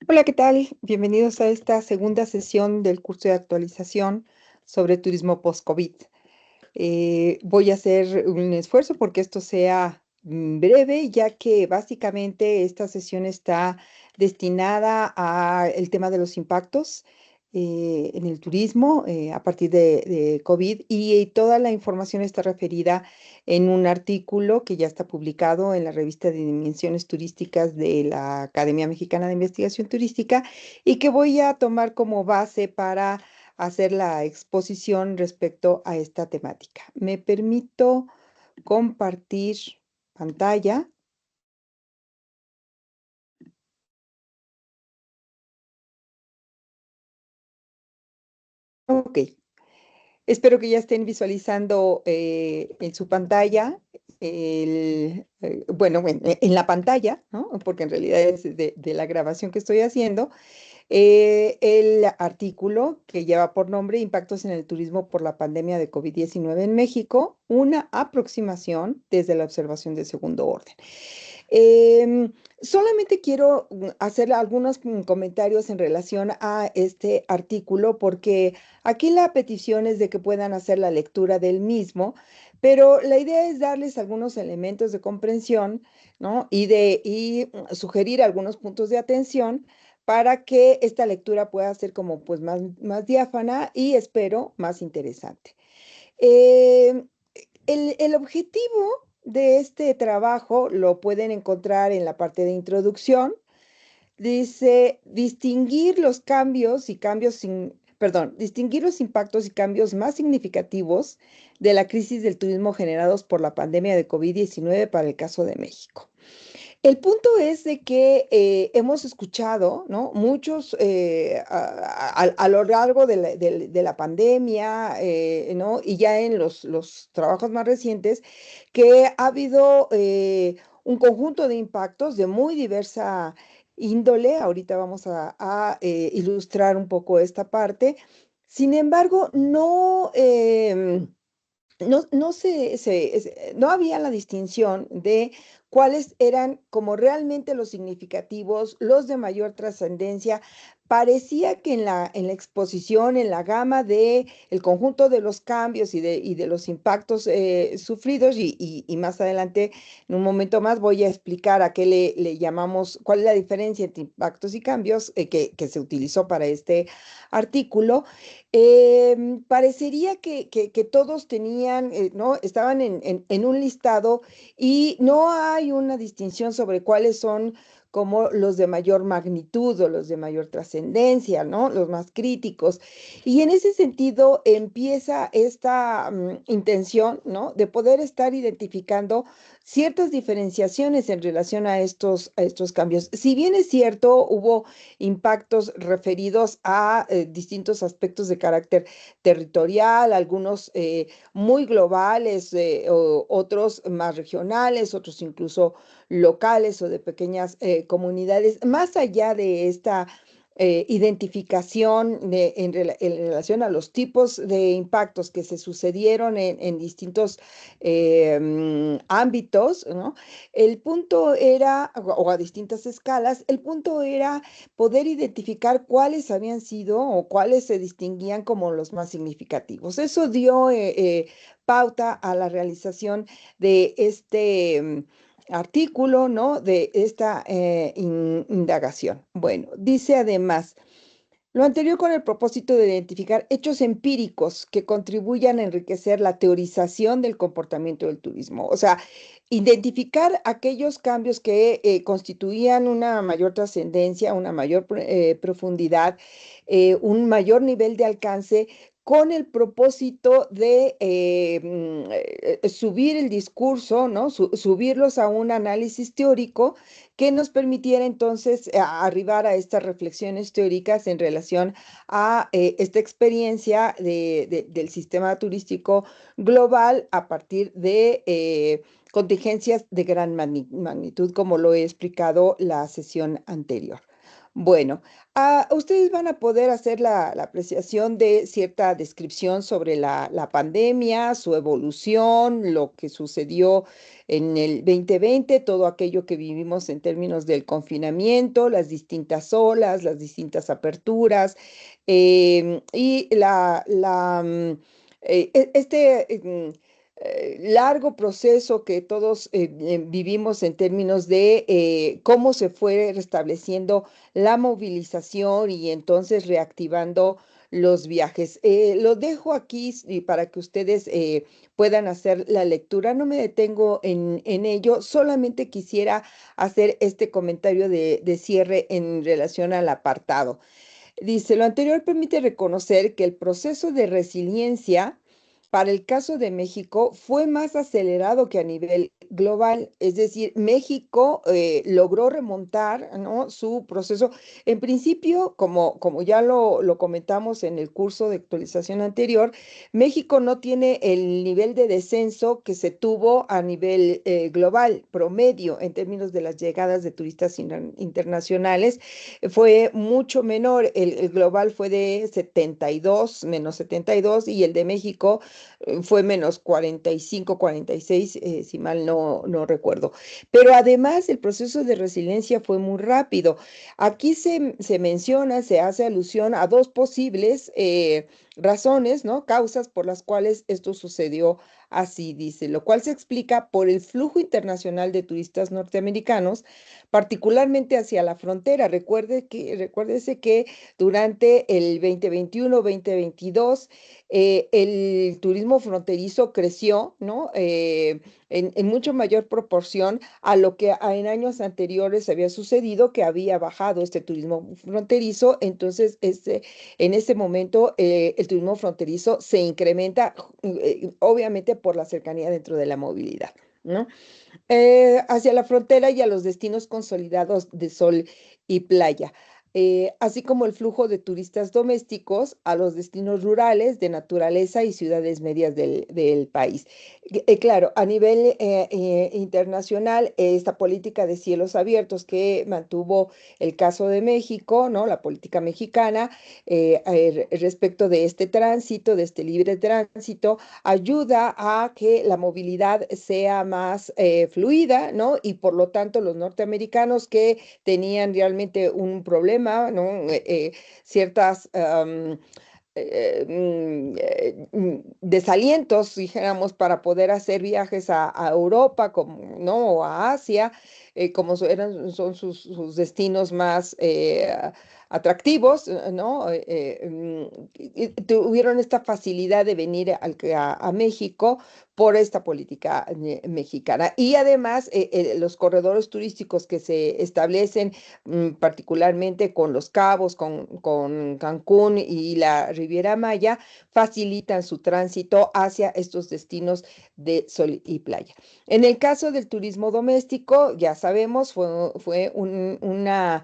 Hola, ¿qué tal? Bienvenidos a esta segunda sesión del curso de actualización sobre turismo post-COVID. Voy a hacer un esfuerzo porque esto sea breve, ya que básicamente esta sesión está destinada al tema de los impactos en el turismo a partir de COVID y toda la información está referida en un artículo que ya está publicado en la revista de Dimensiones Turísticas de la Academia Mexicana de Investigación Turística y que voy a tomar como base para hacer la exposición respecto a esta temática. Me permito compartir pantalla. Ok, espero que ya estén visualizando en su pantalla, bueno, en la pantalla, ¿no? Porque en realidad es de la grabación que estoy haciendo, el artículo que lleva por nombre Impactos en el turismo por la pandemia de COVID-19 en México, una aproximación desde la observación de segundo orden. Solamente quiero hacer algunos comentarios en relación a este artículo porque aquí la petición es de que puedan hacer la lectura del mismo, pero la idea es darles algunos elementos de comprensión, ¿no? Y sugerir algunos puntos de atención para que esta lectura pueda ser como pues más diáfana y espero más interesante. Eh, el objetivo de este trabajo lo pueden encontrar en la parte de introducción. Dice distinguir los cambios y cambios sin, perdón, distinguir los impactos y cambios más significativos de la crisis del turismo generados por la pandemia de COVID-19 para el caso de México. El punto es de que hemos escuchado, ¿no? Muchos a lo largo de la pandemia, ¿no? Y ya en los trabajos más recientes, que ha habido un conjunto de impactos de muy diversa índole. Ahorita vamos a ilustrar un poco esta parte. Sin embargo, no había la distinción de cuáles eran como realmente los significativos, los de mayor trascendencia. Parecía que en la exposición, en la gama de el conjunto de los cambios y de los impactos sufridos, y más adelante, en un momento más, voy a explicar a qué le llamamos, cuál es la diferencia entre impactos y cambios que se utilizó para este artículo. Parecería que todos tenían, ¿no? Estaban en un listado y no hay una distinción sobre cuáles son como los de mayor magnitud o los de mayor trascendencia, ¿no? Los más críticos. Y en ese sentido empieza esta intención, ¿no? De poder estar identificando ciertas diferenciaciones en relación a estos cambios. Si bien es cierto, hubo impactos referidos a distintos aspectos de carácter territorial, algunos muy globales, otros más regionales, otros incluso locales o de pequeñas comunidades. Más allá de esta identificación en relación a los tipos de impactos que se sucedieron en distintos ámbitos, ¿no? El punto era, o a distintas escalas, el punto era poder identificar cuáles habían sido o cuáles se distinguían como los más significativos. Eso dio pauta a la realización de este artículo, ¿no? De esta indagación. Bueno, dice además, lo anterior con el propósito de identificar hechos empíricos que contribuyan a enriquecer la teorización del comportamiento del turismo. O sea, identificar aquellos cambios que constituían una mayor trascendencia, una mayor profundidad, un mayor nivel de alcance con el propósito de subir el discurso, ¿no? Subirlos a un análisis teórico que nos permitiera entonces arribar a estas reflexiones teóricas en relación a esta experiencia del sistema turístico global a partir de contingencias de gran magnitud, como lo he explicado la sesión anterior. Bueno, ustedes van a poder hacer la apreciación de cierta descripción sobre la pandemia, su evolución, lo que sucedió en el 2020, todo aquello que vivimos en términos del confinamiento, las distintas olas, las distintas aperturas, y largo proceso que todos vivimos en términos de cómo se fue restableciendo la movilización y entonces reactivando los viajes. Lo dejo aquí y para que ustedes puedan hacer la lectura. No me detengo en ello, solamente quisiera hacer este comentario de cierre en relación al apartado. Dice, lo anterior permite reconocer que el proceso de resiliencia para el caso de México fue más acelerado que a nivel global, es decir, México logró remontar, ¿no?, su proceso. En principio, como ya lo comentamos en el curso de actualización anterior, México no tiene el nivel de descenso que se tuvo a nivel global, promedio, en términos de las llegadas de turistas internacionales fue mucho menor. El global fue de 72, menos 72, y el de México fue menos 45, 46, si mal no recuerdo. Pero además el proceso de resiliencia fue muy rápido. Aquí se menciona, se hace alusión a dos posibles razones, ¿no? Causas por las cuales esto sucedió así, dice, lo cual se explica por el flujo internacional de turistas norteamericanos particularmente hacia la frontera. Recuérdese que durante el 2021-2022 el turismo fronterizo creció, ¿no? En mucho mayor proporción a lo que en años anteriores había sucedido, que había bajado este turismo fronterizo. Entonces, en ese momento el turismo fronterizo se incrementa, obviamente por la cercanía dentro de la movilidad, ¿no? Hacia la frontera y a los destinos consolidados de sol y playa, así como el flujo de turistas domésticos a los destinos rurales de naturaleza y ciudades medias del país. Claro, a nivel internacional, esta política de cielos abiertos que mantuvo el caso de México, ¿no? La política mexicana respecto de este tránsito, de este libre tránsito, ayuda a que la movilidad sea más fluida, ¿no? Y por lo tanto los norteamericanos que tenían realmente un problema, ¿no? Ciertas desalientos, dijéramos, para poder hacer viajes a Europa, como, ¿no? O a Asia, son sus destinos más atractivos, ¿no? Y tuvieron esta facilidad de venir a México por esta política mexicana. Y además, los corredores turísticos que se establecen particularmente con Los Cabos, con Cancún y la Riviera Maya, facilitan su tránsito hacia estos destinos de sol y playa. En el caso del turismo doméstico, ya sabemos, fue una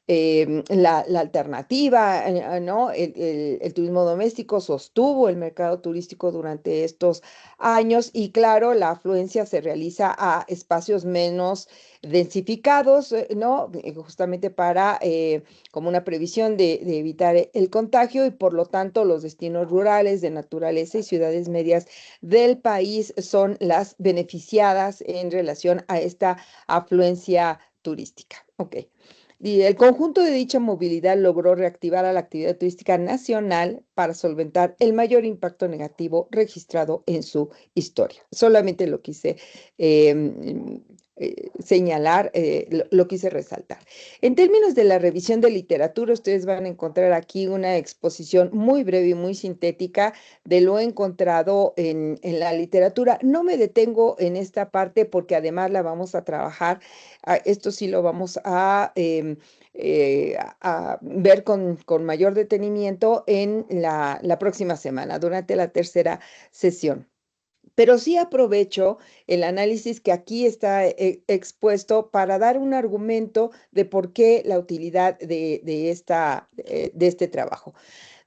la alternativa, ¿no? El turismo doméstico sostuvo el mercado turístico durante estos años y claro, la afluencia se realiza a espacios menos densificados, ¿no? Justamente para, como una previsión de evitar el contagio y por lo tanto los destinos rurales de naturaleza y ciudades medias del país son las beneficiadas en relación a esta afluencia turística. Ok. Y el conjunto de dicha movilidad logró reactivar a la actividad turística nacional para solventar el mayor impacto negativo registrado en su historia. Solamente lo quise señalar, lo quise resaltar. En términos de la revisión de literatura, ustedes van a encontrar aquí una exposición muy breve y muy sintética de lo encontrado en la literatura. No me detengo en esta parte porque además la vamos a trabajar. Esto sí lo vamos a ver con mayor detenimiento en la próxima semana, durante la tercera sesión. Pero sí aprovecho el análisis que aquí está expuesto para dar un argumento de por qué la utilidad de este trabajo.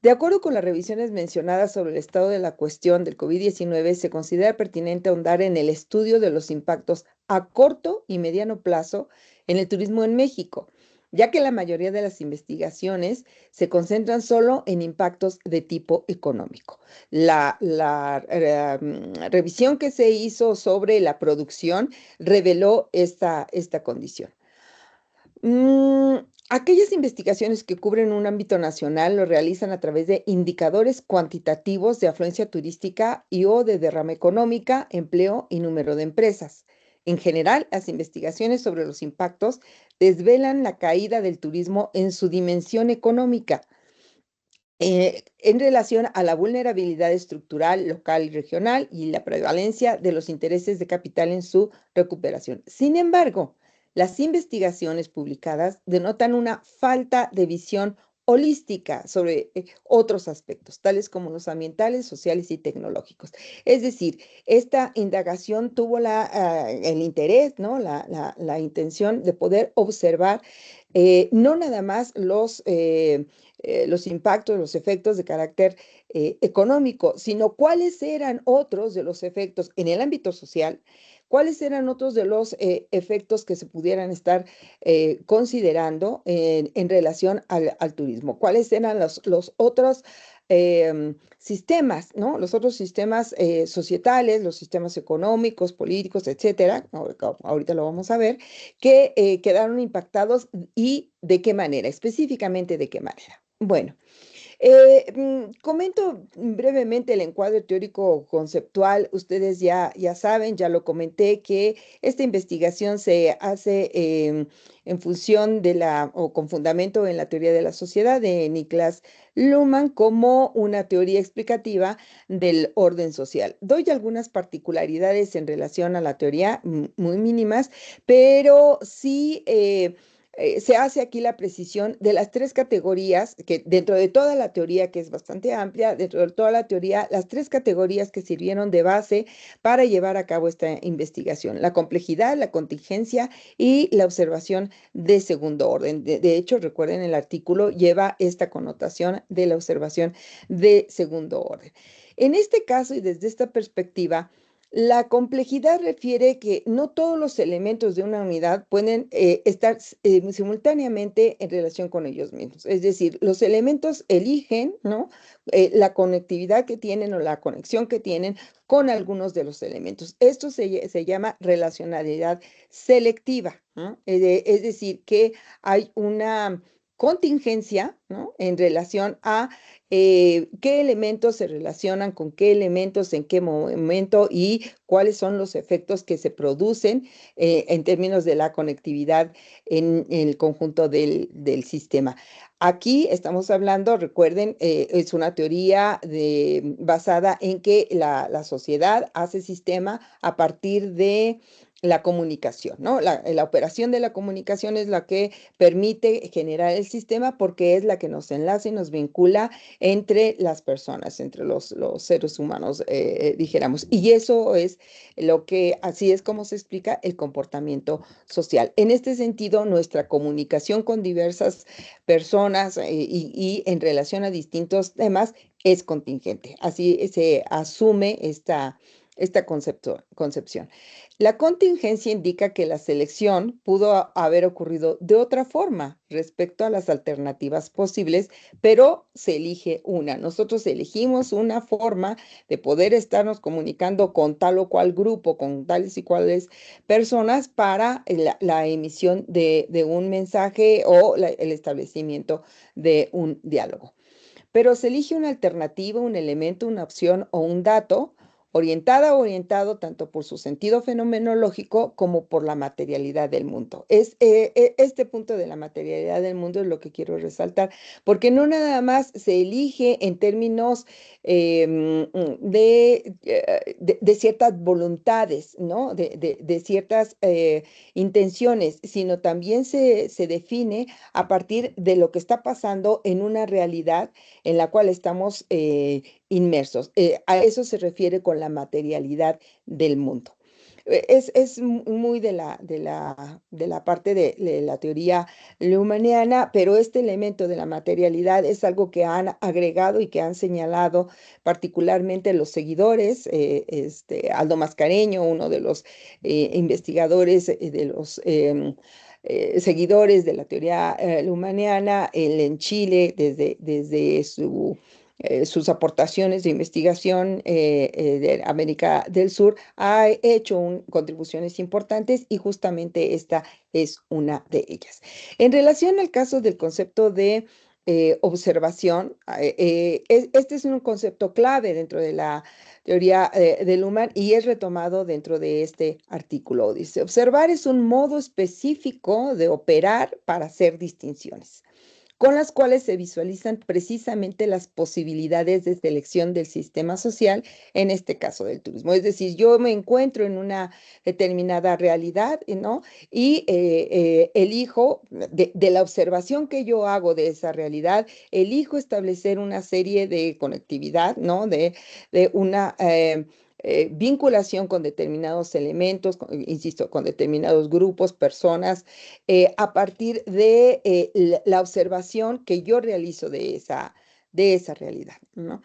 De acuerdo con las revisiones mencionadas sobre el estado de la cuestión del COVID-19, se considera pertinente ahondar en el estudio de los impactos a corto y mediano plazo en el turismo en México, ya que la mayoría de las investigaciones se concentran solo en impactos de tipo económico. La revisión que se hizo sobre la producción reveló esta condición. Aquellas investigaciones que cubren un ámbito nacional lo realizan a través de indicadores cuantitativos de afluencia turística y o de derrama económica, empleo y número de empresas. En general, las investigaciones sobre los impactos desvelan la caída del turismo en su dimensión económica, en relación a la vulnerabilidad estructural local y regional y la prevalencia de los intereses de capital en su recuperación. Sin embargo, las investigaciones publicadas denotan una falta de visión holística sobre otros aspectos, tales como los ambientales, sociales y tecnológicos. Es decir, esta indagación tuvo el interés, ¿no? La intención de poder observar no nada más los impactos, los efectos de carácter económico, sino cuáles eran otros de los efectos en el ámbito social, cuáles eran otros de los efectos que se pudieran estar considerando en relación al turismo, cuáles eran los otros sistemas, ¿no? Los otros sistemas societales, los sistemas económicos, políticos, etcétera, ahorita lo vamos a ver, que quedaron impactados y de qué manera, específicamente de qué manera. Bueno, comento brevemente el encuadre teórico conceptual. Ustedes ya saben, ya lo comenté, que esta investigación se hace en función de o con fundamento en la teoría de la sociedad de Niklas Luhmann como una teoría explicativa del orden social. Doy algunas particularidades en relación a la teoría, muy mínimas, pero sí se hace aquí la precisión de las tres categorías que dentro de toda la teoría, que es bastante amplia, dentro de toda la teoría, las tres categorías que sirvieron de base para llevar a cabo esta investigación: la complejidad, la contingencia y la observación de segundo orden. De hecho, recuerden, el artículo lleva esta connotación de la observación de segundo orden. En este caso y desde esta perspectiva, la complejidad refiere que no todos los elementos de una unidad pueden estar simultáneamente en relación con ellos mismos. Es decir, los elementos eligen, ¿no? La conectividad que tienen o la conexión que tienen con algunos de los elementos. Esto se llama relacionalidad selectiva, ¿no? Es decir, que hay una contingencia, ¿no? En relación a qué elementos se relacionan con qué elementos, en qué momento y cuáles son los efectos que se producen en términos de la conectividad en el conjunto del sistema. Aquí estamos hablando, recuerden, es una teoría basada en que la sociedad hace sistema a partir de la comunicación, ¿no? La operación de la comunicación es la que permite generar el sistema, porque es la que nos enlaza y nos vincula entre las personas, entre los seres humanos, dijéramos. Y eso es así es como se explica el comportamiento social. En este sentido, nuestra comunicación con diversas personas y en relación a distintos temas es contingente. Así se asume esta concepción. La contingencia indica que la selección pudo haber ocurrido de otra forma respecto a las alternativas posibles, pero se elige una. Nosotros elegimos una forma de poder estarnos comunicando con tal o cual grupo, con tales y cuales personas para la emisión de un mensaje o el establecimiento de un diálogo. Pero se elige una alternativa, un elemento, una opción o un dato orientada o orientado tanto por su sentido fenomenológico como por la materialidad del mundo. Este punto de la materialidad del mundo es lo que quiero resaltar, porque no nada más se elige en términos de ciertas voluntades, ¿no? De ciertas intenciones, sino también se define a partir de lo que está pasando en una realidad en la cual estamos inmersos. A eso se refiere con la materialidad del mundo. Es muy de la parte de la teoría lehmanniana, pero este elemento de la materialidad es algo que han agregado y que han señalado particularmente los seguidores. Aldo Mascareño, uno de los investigadores de los seguidores de la teoría lehmanniana, él en Chile, desde sus aportaciones de investigación de América del Sur, ha hecho contribuciones importantes y justamente esta es una de ellas. En relación al caso del concepto de observación, este es un concepto clave dentro de la teoría de Luhmann y es retomado dentro de este artículo. Dice, observar es un modo específico de operar para hacer distinciones, con las cuales se visualizan precisamente las posibilidades de selección del sistema social, en este caso del turismo. Es decir, yo me encuentro en una determinada realidad, ¿no? Y elijo, de la observación que yo hago de esa realidad, elijo establecer una serie de conectividad, ¿no? De una vinculación con determinados elementos, insisto, con determinados grupos, personas, a partir de la observación que yo realizo de esa realidad, ¿no?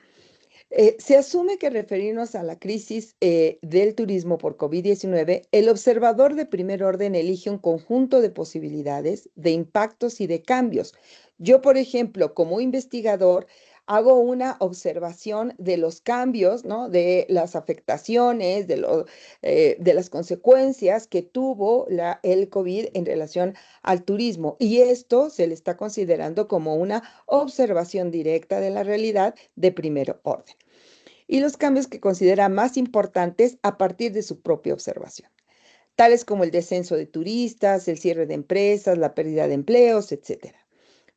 Se asume que referirnos a la crisis del turismo por COVID-19, el observador de primer orden elige un conjunto de posibilidades, de impactos y de cambios. Yo, por ejemplo, como investigador, hago una observación de los cambios, ¿no? De las afectaciones, de las consecuencias que tuvo el COVID en relación al turismo. Y esto se le está considerando como una observación directa de la realidad de primer orden y los cambios que considera más importantes a partir de su propia observación, tales como el descenso de turistas, el cierre de empresas, la pérdida de empleos, etcétera.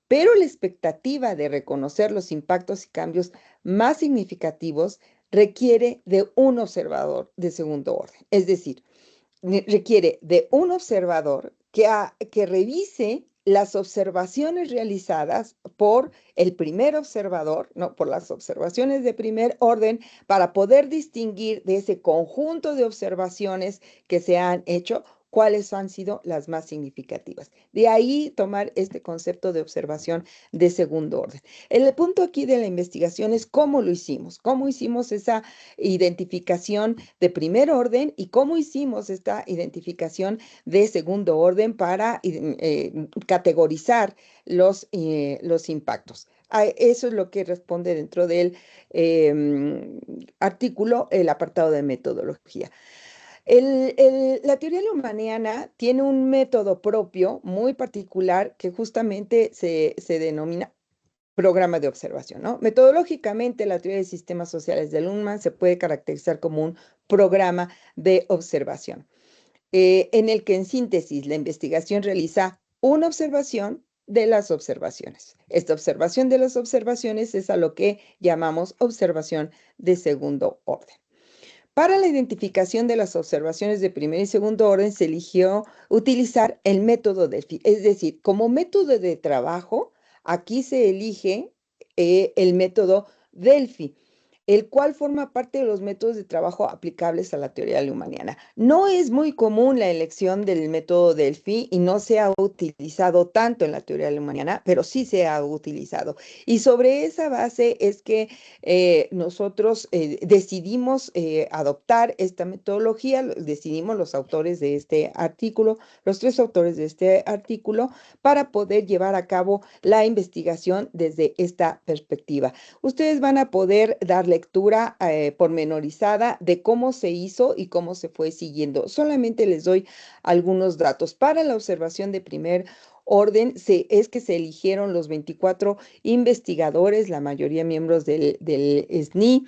Pero la expectativa de reconocer los impactos y cambios más significativos requiere de un observador de segundo orden, es decir, requiere de un observador que revise las observaciones realizadas por el primer observador, ¿no? Por las observaciones de primer orden, para poder distinguir de ese conjunto de observaciones que se han hecho, cuáles han sido las más significativas. De ahí tomar este concepto de observación de segundo orden. El punto aquí de la investigación es cómo hicimos esa identificación de primer orden y cómo hicimos esta identificación de segundo orden para categorizar los impactos. Eso es lo que responde dentro del artículo, el apartado de metodología. La teoría lehmanniana tiene un método propio muy particular que justamente se denomina programa de observación, ¿no? Metodológicamente, la teoría de sistemas sociales de Luhmann se puede caracterizar como un programa de observación, en el que en síntesis la investigación realiza una observación de las observaciones. Esta observación de las observaciones es a lo que llamamos observación de segundo orden. Para la identificación de las observaciones de primer y segundo orden se eligió utilizar el método Delphi, es decir, como método de trabajo, aquí se elige el método Delphi, el cual forma parte de los métodos de trabajo aplicables a la teoría lehmanniana. No es muy común la elección del método Delphi y no se ha utilizado tanto en la teoría lehmanniana, pero sí se ha utilizado. Y sobre esa base es que nosotros decidimos adoptar esta metodología, decidimos los autores de este artículo, los tres autores de este artículo, para poder llevar a cabo la investigación desde esta perspectiva. Ustedes van a poder dar lectura pormenorizada de cómo se hizo y cómo se fue siguiendo. Solamente les doy algunos datos. Para la observación de primer orden es que se eligieron los 24 investigadores, la mayoría miembros del SNI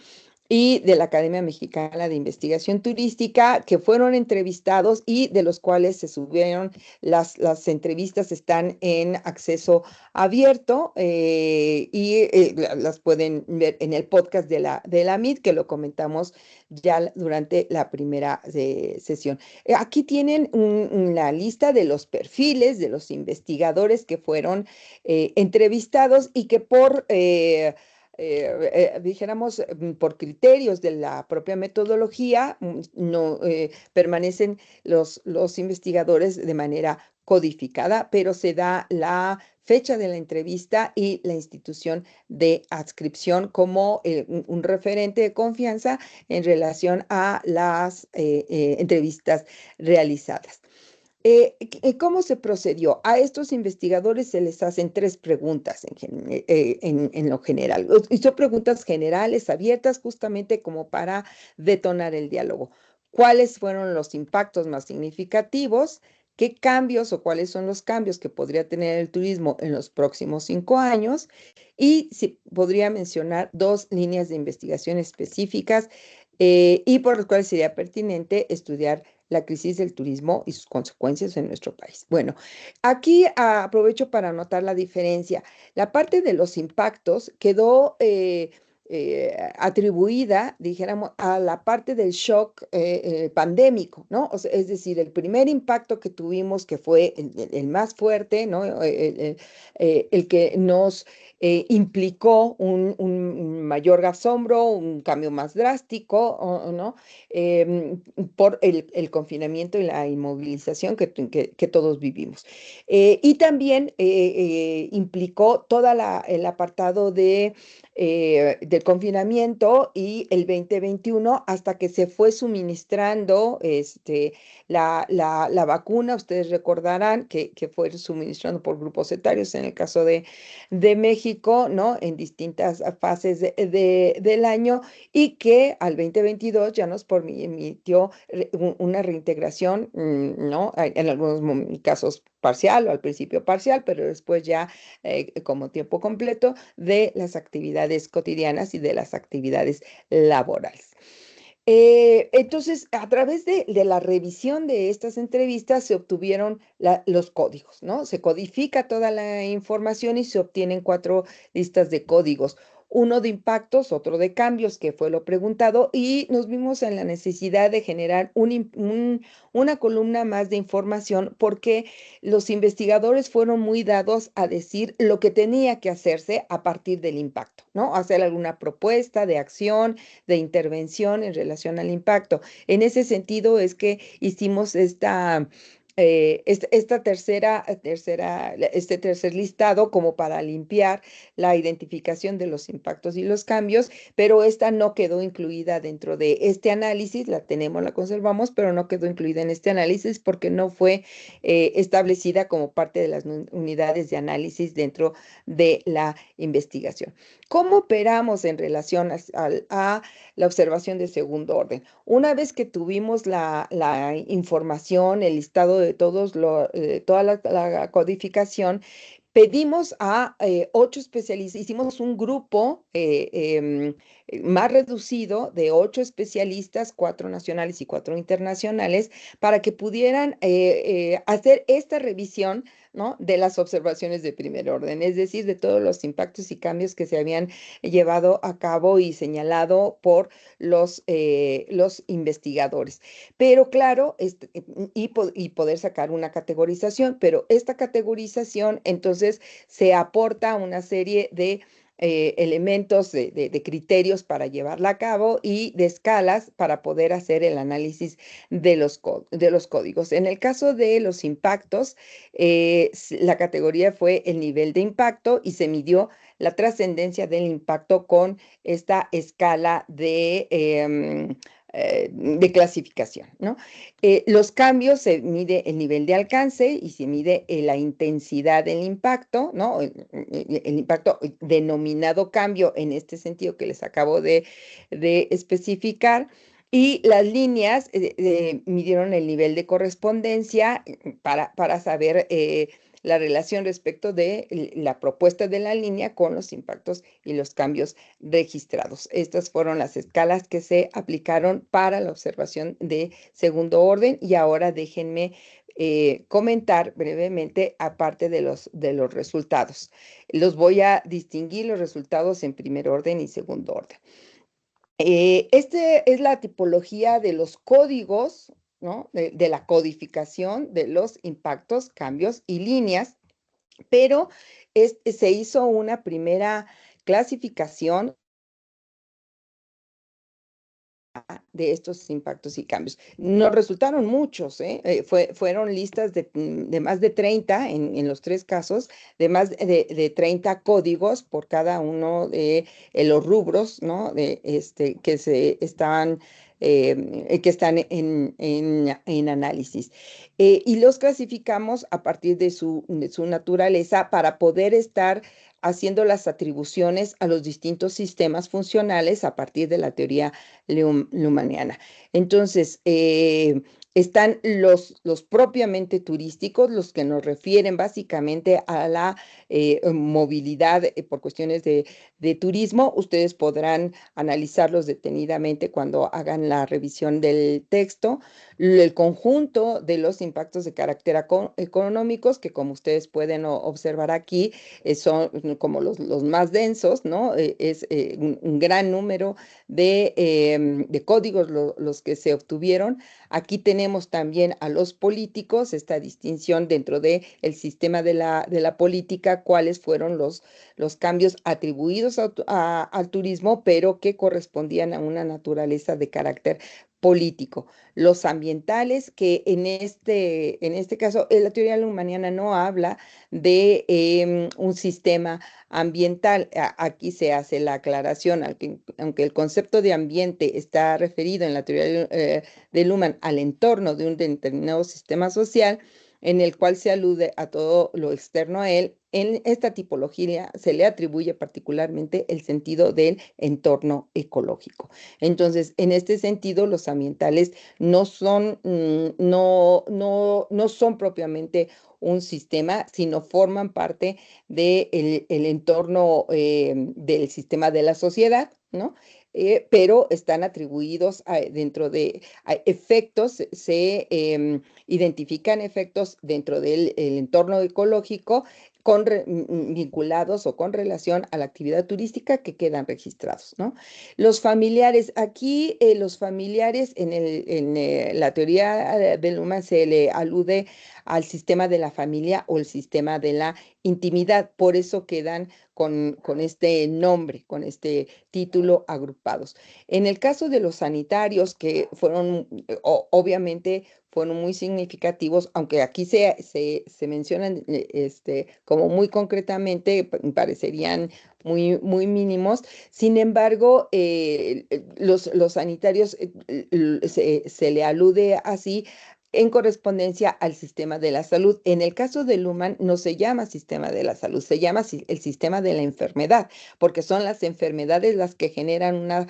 y de la Academia Mexicana de Investigación Turística, que fueron entrevistados y de los cuales se subieron las entrevistas, están en acceso abierto las pueden ver en el podcast de la MIT, que lo comentamos ya durante la primera sesión. Aquí tienen la lista de los perfiles de los investigadores que fueron entrevistados y que por dijéramos, por criterios de la propia metodología, no permanecen los investigadores de manera codificada, pero se da la fecha de la entrevista y la institución de adscripción como un referente de confianza en relación a las entrevistas realizadas. ¿Cómo se procedió? A estos investigadores se les hacen tres preguntas en lo general. Y son preguntas generales, abiertas, justamente como para detonar el diálogo. ¿Cuáles fueron los impactos más significativos? ¿Qué cambios o cuáles son los cambios que podría tener el turismo en los próximos 5 años? Y si podría mencionar dos líneas de investigación específicas y por las cuales sería pertinente estudiar la crisis del turismo y sus consecuencias en nuestro país. Bueno, aquí aprovecho para anotar la diferencia. La parte de los impactos quedó atribuida, dijéramos, a la parte del shock pandémico, ¿no? O sea, es decir, el primer impacto que tuvimos, que fue el más fuerte, ¿no? El que nos implicó un mayor asombro, un cambio más drástico, ¿no? Por el confinamiento y la inmovilización que todos vivimos. Y también implicó todo el apartado del confinamiento y el 2021 hasta que se fue suministrando la vacuna. Ustedes recordarán que fue suministrando por grupos etarios en el caso de México, ¿no? En distintas fases del año y que al 2022 ya nos permitió una reintegración, ¿no? En algunos casos parcial o al principio parcial, pero después ya como tiempo completo de las actividades cotidianas y de las actividades laborales. Entonces, a través de la revisión de estas entrevistas se obtuvieron los códigos, ¿no? Se codifica toda la información y se obtienen 4 listas de códigos. Uno de impactos, otro de cambios, que fue lo preguntado, y nos vimos en la necesidad de generar una columna más de información porque los investigadores fueron muy dados a decir lo que tenía que hacerse a partir del impacto, ¿no? Hacer alguna propuesta de acción, de intervención en relación al impacto. En ese sentido es que hicimos esta este tercer listado como para limpiar la identificación de los impactos y los cambios, pero esta no quedó incluida dentro de este análisis, la tenemos, la conservamos, pero no quedó incluida en este análisis porque no fue establecida como parte de las unidades de análisis dentro de la investigación. ¿Cómo operamos en relación a la observación de segundo orden? Una vez que tuvimos la información, el listado de toda la codificación, pedimos a 8 especialistas, hicimos un grupo más reducido de 8 especialistas, 4 nacionales y 4 internacionales, para que pudieran hacer esta revisión, ¿no? De las observaciones de primer orden, es decir, de todos los impactos y cambios que se habían llevado a cabo y señalado por los investigadores. Pero claro, y poder sacar una categorización, pero esta categorización entonces se aporta una serie de elementos de criterios para llevarla a cabo y de escalas para poder hacer el análisis de los códigos. En el caso de los impactos, la categoría fue el nivel de impacto y se midió la trascendencia del impacto con esta escala de clasificación, ¿no? Los cambios se mide el nivel de alcance y se mide la intensidad del impacto, ¿no? El impacto denominado cambio en este sentido que les acabo de especificar. Y las líneas midieron el nivel de correspondencia para saber la relación respecto de la propuesta de la línea con los impactos y los cambios registrados. Estas fueron las escalas que se aplicaron para la observación de segundo orden y ahora déjenme comentar brevemente aparte de los resultados. Los voy a distinguir los resultados en primer orden y segundo orden. Este es la tipología de los códigos, ¿no? De la codificación de los impactos, cambios y líneas, pero se hizo una primera clasificación de estos impactos y cambios. No resultaron muchos, ¿eh? Fueron listas de más de 30 en los tres casos, de más de 30 códigos por cada uno de los rubros, ¿no? Que se están que están en análisis. Y los clasificamos a partir de su naturaleza para poder estar haciendo las atribuciones a los distintos sistemas funcionales a partir de la teoría Lumaniana. Entonces, están los propiamente turísticos, los que nos refieren básicamente a la movilidad por cuestiones de turismo. Ustedes podrán analizarlos detenidamente cuando hagan la revisión del texto. El conjunto de los impactos de carácter económicos, que como ustedes pueden observar aquí, son como los más densos, ¿no? Es un gran número de códigos los que se obtuvieron. Aquí tenemos también a los políticos, esta distinción dentro del sistema de la política, cuáles fueron los cambios atribuidos al turismo, pero que correspondían a una naturaleza de carácter político. Los ambientales, que en este caso, la teoría lumaniana no habla de un sistema ambiental. Aquí se hace la aclaración, aunque el concepto de ambiente está referido en la teoría de Luhmann al entorno de un determinado sistema social, en el cual se alude a todo lo externo a él. En esta tipología se le atribuye particularmente el sentido del entorno ecológico. Entonces, en este sentido, los ambientales no son propiamente un sistema, sino forman parte del el entorno del sistema de la sociedad, ¿no? Pero están atribuidos dentro de efectos, identifican efectos dentro del entorno ecológico vinculados o con relación a la actividad turística que quedan registrados, ¿no? Los familiares, aquí los familiares la teoría de Luhmann se le alude al sistema de la familia o el sistema de la intimidad, por eso quedan con este nombre, con este título agrupados. En el caso de los sanitarios, que fueron, obviamente, fueron muy significativos, aunque aquí se mencionan como muy concretamente, parecerían muy mínimos. Sin embargo, los sanitarios se le alude así en correspondencia al sistema de la salud. En el caso de Luhmann no se llama sistema de la salud, se llama el sistema de la enfermedad, porque son las enfermedades las que generan una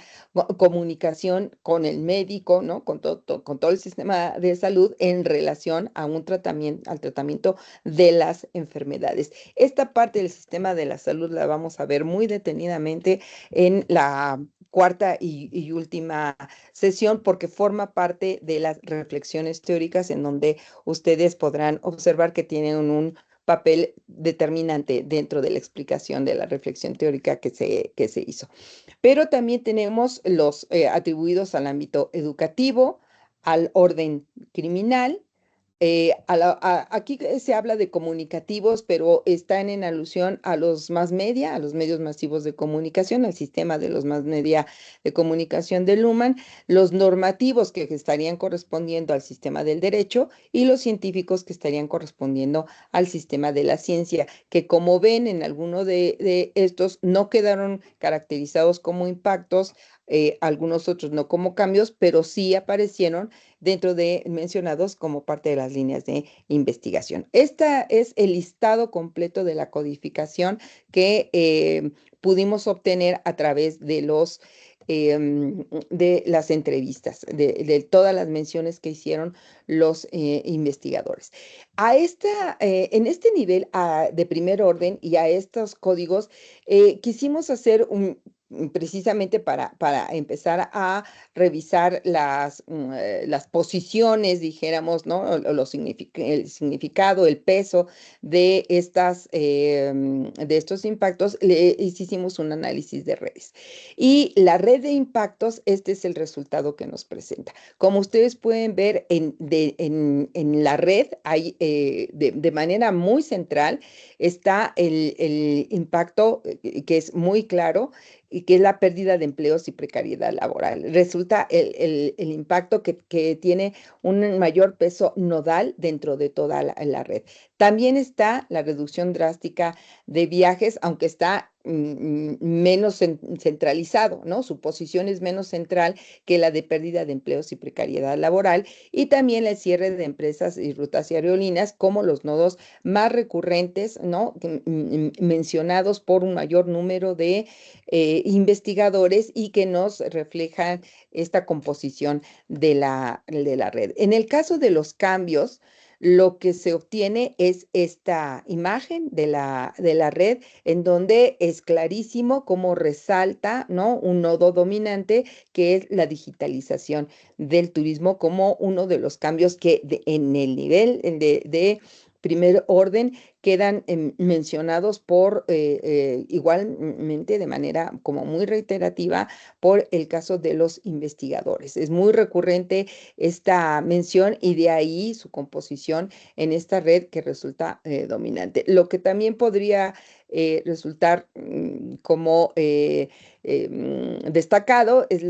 comunicación con el médico, ¿no? Con todo el sistema de salud en relación a un tratamiento, al tratamiento de las enfermedades. Esta parte del sistema de la salud la vamos a ver muy detenidamente en la cuarta y última sesión, porque forma parte de las reflexiones teóricas en donde ustedes podrán observar que tienen un papel determinante dentro de la explicación de la reflexión teórica que se hizo. Pero también tenemos los atribuidos al ámbito educativo, al orden criminal. Aquí se habla de comunicativos, pero están en alusión a los más media, a los medios masivos de comunicación, al sistema de los más media de comunicación de Luhmann, los normativos que estarían correspondiendo al sistema del derecho y los científicos que estarían correspondiendo al sistema de la ciencia, que como ven en alguno de estos no quedaron caracterizados como impactos, algunos otros no como cambios, pero sí aparecieron dentro de mencionados como parte de las líneas de investigación. Este es el listado completo de la codificación que pudimos obtener a través de las entrevistas, de todas las menciones que hicieron los investigadores. En este nivel de primer orden y a estos códigos, quisimos hacer precisamente para empezar a revisar las posiciones, dijéramos, ¿no? El significado, el peso de estos impactos, le hicimos un análisis de redes. Y la red de impactos, este es el resultado que nos presenta. Como ustedes pueden ver en la red, hay de manera muy central está el impacto que es muy claro y que es la pérdida de empleos y precariedad laboral. Resulta el impacto que tiene un mayor peso nodal dentro de toda la red. También está la reducción drástica de viajes, aunque está menos centralizado, ¿no? Su posición es menos central que la de pérdida de empleos y precariedad laboral, y también el cierre de empresas y rutas y aerolíneas como los nodos más recurrentes, ¿no? Mencionados por un mayor número de investigadores y que nos reflejan esta composición de la red. En el caso de los cambios, lo que se obtiene es esta imagen de la red, en donde es clarísimo cómo resalta, ¿no? Un nodo dominante que es la digitalización del turismo como uno de los cambios que en el nivel de primer orden quedan mencionados igualmente de manera como muy reiterativa por el caso de los investigadores. Es muy recurrente esta mención y de ahí su composición en esta red que resulta dominante. Lo que también podría resultar como destacado es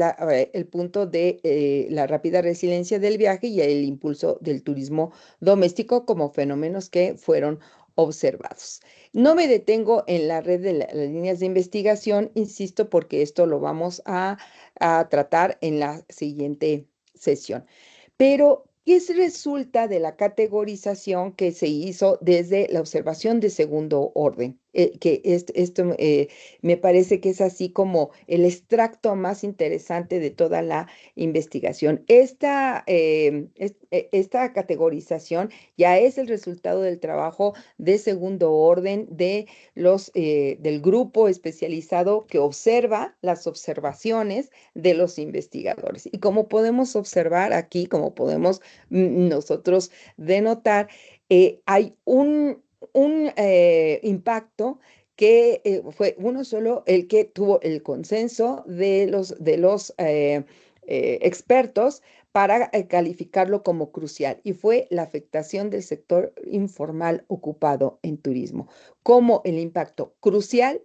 el punto de la rápida resiliencia del viaje y el impulso del turismo doméstico como fenómenos que fueron observados. No me detengo en la red de las líneas de investigación, insisto, porque esto lo vamos a tratar en la siguiente sesión. Pero, ¿qué resulta de la categorización que se hizo desde la observación de segundo orden? Que esto me parece que es así como el extracto más interesante de toda la investigación. Esta categorización ya es el resultado del trabajo de segundo orden del grupo especializado que observa las observaciones de los investigadores. Y como podemos observar aquí, como podemos nosotros denotar, hay un impacto que fue uno solo el que tuvo el consenso de los expertos para calificarlo como crucial, y fue la afectación del sector informal ocupado en turismo, como el impacto crucial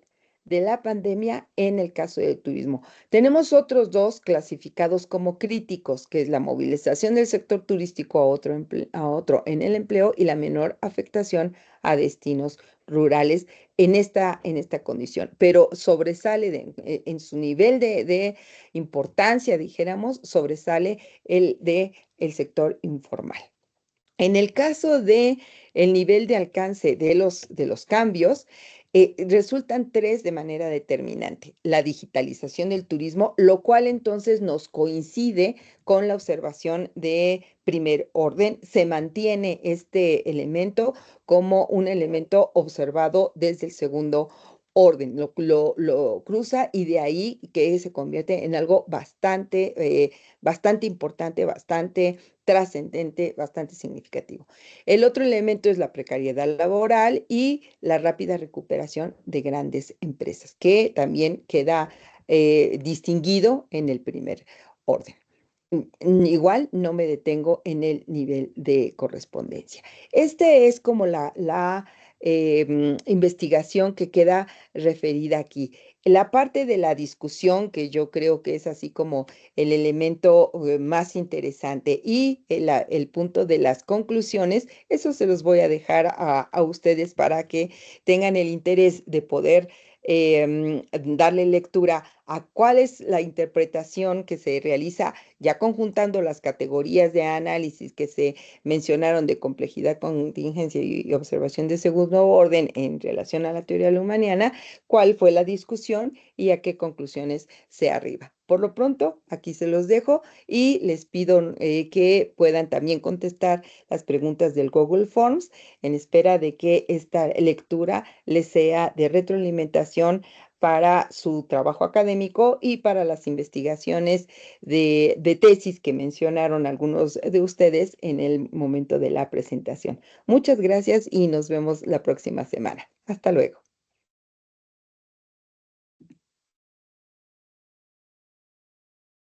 de la pandemia en el caso del turismo. Tenemos otros dos clasificados como críticos, que es la movilización del sector turístico a otro en el empleo y la menor afectación a destinos rurales en esta condición, pero sobresale en su nivel de importancia, dijéramos, sobresale el sector informal. En el caso de el nivel de alcance de los cambios, resultan tres de manera determinante. La digitalización del turismo, lo cual entonces nos coincide con la observación de primer orden. Se mantiene este elemento como un elemento observado desde el segundo orden, lo cruza y de ahí que se convierte en algo bastante importante, bastante trascendente, bastante significativo. El otro elemento es la precariedad laboral y la rápida recuperación de grandes empresas, que también queda distinguido en el primer orden. Igual no me detengo en el nivel de correspondencia. Este es como la investigación que queda referida aquí. La parte de la discusión, que yo creo que es así como el elemento más interesante, y el punto de las conclusiones, eso se los voy a dejar a ustedes para que tengan el interés de poder darle lectura a cuál es la interpretación que se realiza ya conjuntando las categorías de análisis que se mencionaron de complejidad, contingencia y observación de segundo orden en relación a la teoría lumaniana, cuál fue la discusión y a qué conclusiones se arriba. Por lo pronto, aquí se los dejo y les pido que puedan también contestar las preguntas del Google Forms en espera de que esta lectura les sea de retroalimentación para su trabajo académico y para las investigaciones de tesis que mencionaron algunos de ustedes en el momento de la presentación. Muchas gracias y nos vemos la próxima semana. Hasta luego.